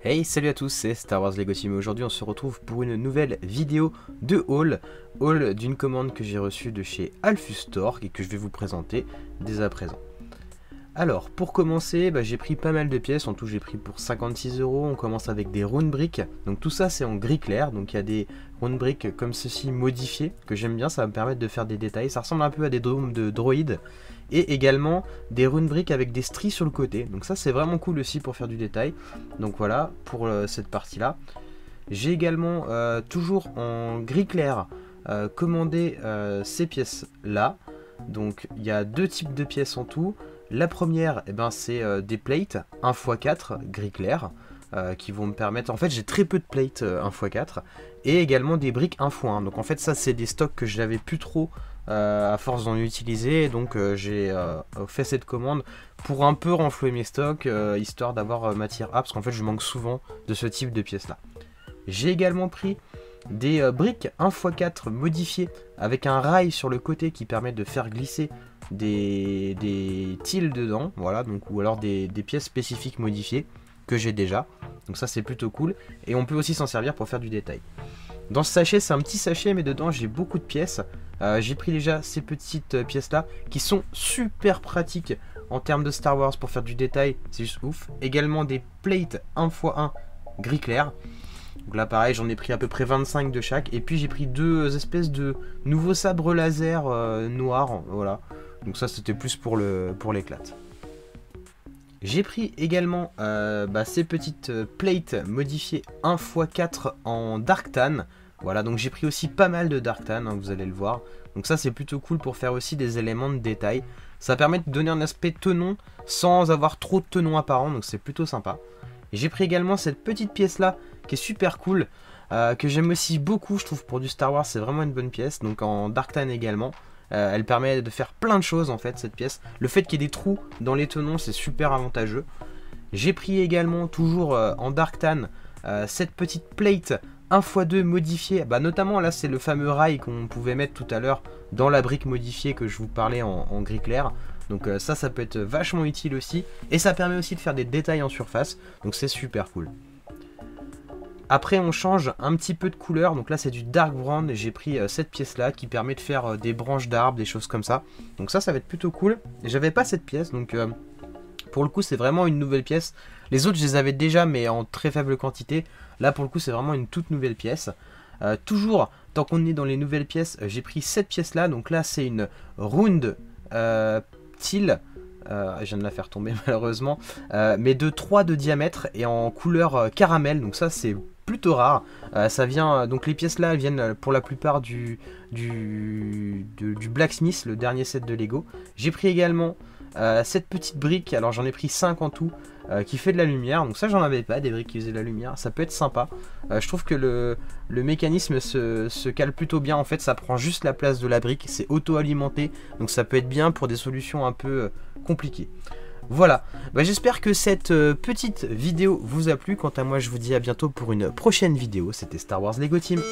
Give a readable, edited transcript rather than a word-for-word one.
Hey, salut à tous, c'est Star Wars Lego Team et aujourd'hui on se retrouve pour une nouvelle vidéo de haul d'une commande que j'ai reçue de chez Alphus Store et que je vais vous présenter dès à présent. Alors, pour commencer, j'ai pris pas mal de pièces, en tout j'ai pris pour 56 €. On commence avec des rune bricks, donc tout ça c'est en gris clair, donc il y a des rune bricks comme ceci modifiés, que j'aime bien, ça va me permettre de faire des détails, ça ressemble un peu à des dômes de droïdes, et également des rune bricks avec des stries sur le côté, donc ça c'est vraiment cool aussi pour faire du détail. Donc voilà, pour cette partie là. J'ai également, toujours en gris clair, commandé ces pièces là, donc il y a deux types de pièces en tout. La première, c'est des plates 1x4 gris clair qui vont me permettre... En fait, j'ai très peu de plates 1x4 et également des briques 1x1. Donc en fait, ça, c'est des stocks que je n'avais plus trop à force d'en utiliser. Donc j'ai fait cette commande pour un peu renflouer mes stocks, histoire d'avoir matière A, parce qu'en fait, je manque souvent de ce type de pièces-là. J'ai également pris des briques 1x4 modifiées avec un rail sur le côté qui permet de faire glisser des tiles dedans, voilà, donc, ou alors des pièces spécifiques modifiées que j'ai déjà, donc ça c'est plutôt cool, et on peut aussi s'en servir pour faire du détail. Dans ce sachet, c'est un petit sachet, mais dedans j'ai beaucoup de pièces. J'ai pris déjà ces petites pièces là qui sont super pratiques en termes de Star Wars pour faire du détail, c'est juste ouf. Également des plates 1x1 gris clair. Donc là pareil, j'en ai pris à peu près 25 de chaque. Et puis j'ai pris deux espèces de nouveaux sabres laser noirs. Voilà. Donc ça c'était plus pour l'éclate. J'ai pris également ces petites plates modifiées 1x4 en Dark Tan. Voilà, donc j'ai pris aussi pas mal de Dark Tan, vous allez le voir. Donc ça c'est plutôt cool pour faire aussi des éléments de détail. Ça permet de donner un aspect tenon sans avoir trop de tenon apparent, donc c'est plutôt sympa. J'ai pris également cette petite pièce là qui est super cool, que j'aime aussi beaucoup, je trouve, pour du Star Wars, c'est vraiment une bonne pièce, donc en Dark Tan également. Elle permet de faire plein de choses en fait, cette pièce. Le fait qu'il y ait des trous dans les tenons, c'est super avantageux. J'ai pris également, toujours en Dark Tan, cette petite plate 1x2 modifiée, notamment là c'est le fameux rail qu'on pouvait mettre tout à l'heure dans la brique modifiée que je vous parlais en gris clair. Donc ça peut être vachement utile aussi, et ça permet aussi de faire des détails en surface, donc c'est super cool. Après on change un petit peu de couleur, donc là c'est du dark brown, et j'ai pris cette pièce là qui permet de faire des branches d'arbres, des choses comme ça. Donc ça va être plutôt cool, et j'avais pas cette pièce, donc pour le coup c'est vraiment une nouvelle pièce. Les autres je les avais déjà mais en très faible quantité, là pour le coup c'est vraiment une toute nouvelle pièce. Toujours, tant qu'on est dans les nouvelles pièces, j'ai pris cette pièce là, donc là c'est une round teal. Je viens de la faire tomber malheureusement, mais de 3 de diamètre et en couleur caramel, donc ça c'est plutôt rare. Ça vient, donc les pièces là elles viennent pour la plupart du Blacksmith, le dernier set de Lego. J'ai pris également cette petite brique, alors j'en ai pris 5 en tout, qui fait de la lumière, donc ça j'en avais pas, des briques qui faisaient de la lumière, ça peut être sympa. Je trouve que le mécanisme se cale plutôt bien, en fait ça prend juste la place de la brique, c'est auto-alimenté, donc ça peut être bien pour des solutions un peu compliquées. Voilà, j'espère que cette petite vidéo vous a plu. Quant à moi je vous dis à bientôt pour une prochaine vidéo. C'était Star Wars Lego Team.